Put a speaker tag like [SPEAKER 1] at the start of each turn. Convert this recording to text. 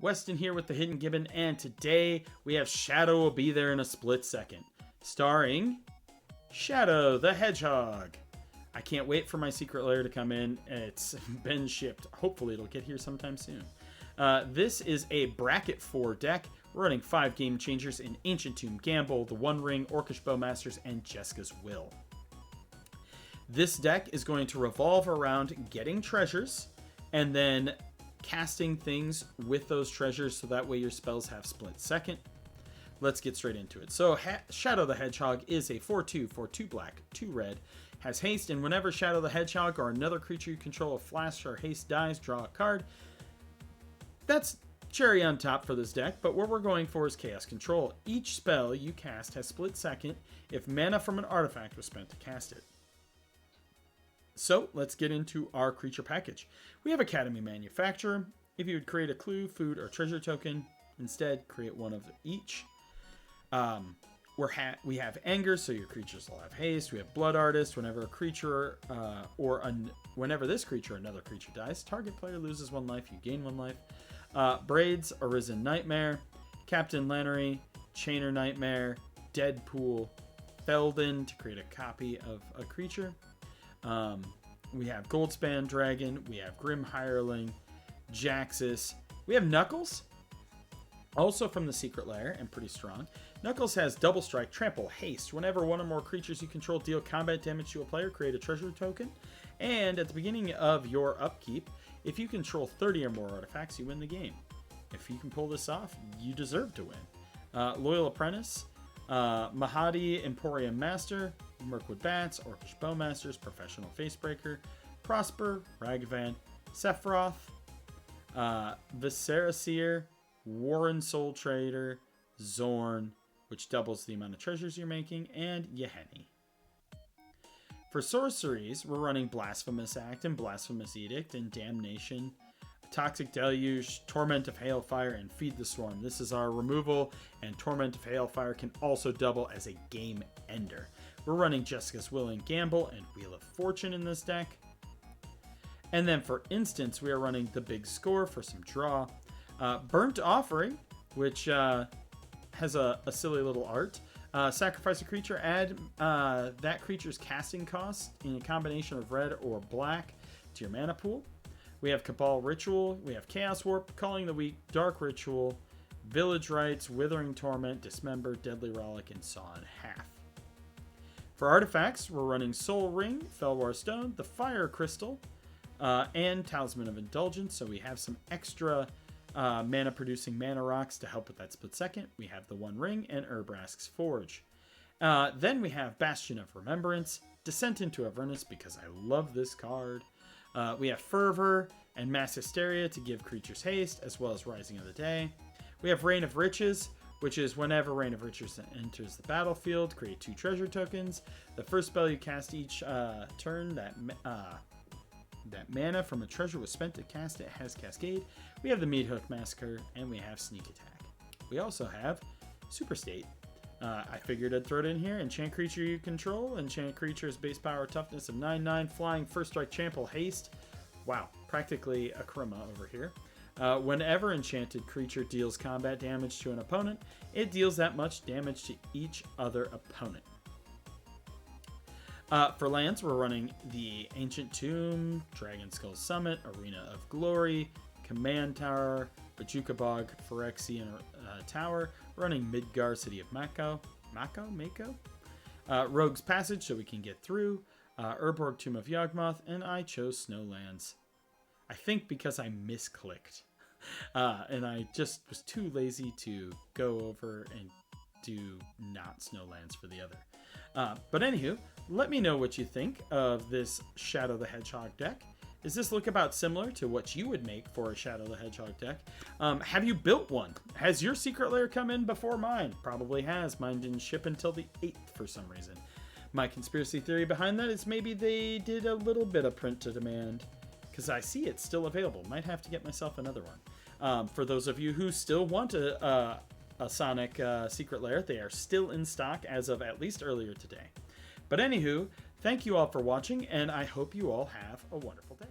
[SPEAKER 1] Weston here with the Hidden Gibbon, and today we have Shadow Will Be There in a Split Second, starring Shadow the Hedgehog. I can't wait for my secret lair to come in. It's been shipped. Hopefully it'll get here sometime soon. This is a bracket 4 deck. We're running 5 game changers in Ancient Tomb Gamble, the One Ring, Orcish Bowmasters, and Jeska's Will. This deck is going to revolve around getting treasures and then casting things with those treasures so that way your spells have split second. Let's get straight into it. So Shadow the Hedgehog is a 4/2 for 2 black, 2 red, has haste, and whenever Shadow the Hedgehog or another creature you control of flash or haste dies, draw a card. That's cherry on top for this deck, but what we're going for is chaos control. Each spell you cast has split second if mana from an artifact was spent to cast it. So let's get into our creature package. We have Academy Manufacturer. If you would create a clue, food, or treasure token, instead create one of each. We have Anger, so your creatures will have haste. We have Blood Artist. Whenever a creature whenever this creature or another creature dies, target player loses 1 life. You gain 1 life. Braids, Arisen Nightmare, Captain Lannery, Chainer Nightmare, Deadpool, Felden to create a copy of a creature. We have Goldspan Dragon, we have Grim Hireling, Jaxus, we have Knuckles, also from the Secret Lair and pretty strong. Knuckles has Double Strike, Trample, Haste. Whenever one or more creatures you control deal combat damage to a player, create a treasure token. And at the beginning of your upkeep, if you control 30 or more artifacts, you win the game. If you can pull this off, you deserve to win. Loyal Apprentice, Mahadi, Emporium Master, Mirkwood Bats, Orcish Bowmasters, Professional Facebreaker, Prosper, Ragavan, Sephiroth, Viscera Seer, Warren Soul Trader, Zorn, which doubles the amount of treasures you're making, and Yeheni. For sorceries, we're running Blasphemous Act and Blasphemous Edict and Damnation, Toxic Deluge, Torment of Hailfire, and Feed the Swarm. This is our removal, and Torment of Hailfire can also double as a game ender. We're running Jeska's Will and Gamble and Wheel of Fortune in this deck. And then for instance, we are running the Big Score for some draw. Burnt Offering, which has a silly little art. Sacrifice a creature, add that creature's casting cost in a combination of red or black to your mana pool. We have Cabal Ritual, we have Chaos Warp, Calling the Weak, Dark Ritual, Village Rites, Withering Torment, Dismember, Deadly Relic, and Saw in Half. For artifacts, we're running Soul Ring, Felwar Stone, the Fire Crystal, and Talisman of Indulgence, so we have some extra mana-producing mana rocks to help with that split second. We have the One Ring and Urbrask's Forge. Then we have Bastion of Remembrance, Descent into Avernus, because I love this card. We have Fervor and Mass Hysteria to give creatures haste, as well as Rising of the Day. We have Reign of Riches, which is whenever Reign of Riches enters the battlefield, create 2 treasure tokens. The first spell you cast each turn that mana from a treasure was spent to cast it has Cascade. We have the Meat Hook Massacre, and we have Sneak Attack. We also have Super State. I figured I'd throw it in here. Enchant creature you control. Enchant creature's base power toughness of 9/9. Flying, first strike, trample, haste. Wow, practically a Krima over here. Whenever enchanted creature deals combat damage to an opponent, it deals that much damage to each other opponent. For lands, we're running the Ancient Tomb, Dragon Skull Summit, Arena of Glory, Command Tower, Bajuka Bog, Phyrexian Tower, running Midgar, City of Mako, Rogue's Passage so we can get through, Urborg, Tomb of Yawgmoth, and I chose Snowlands. I think because I misclicked. And I just was too lazy to go over and do not Snowlands for the other. But anywho, let me know what you think of this Shadow the Hedgehog deck. Does this look about similar to what you would make for a Shadow the Hedgehog deck? Have you built one? Has your secret lair come in before mine? Probably has. Mine didn't ship until the 8th for some reason. My conspiracy theory behind that is maybe they did a little bit of print to demand, because I see it's still available. Might have to get myself another one. For those of you who still want a Sonic secret lair, they are still in stock as of at least earlier today. But anywho, thank you all for watching, and I hope you all have a wonderful day.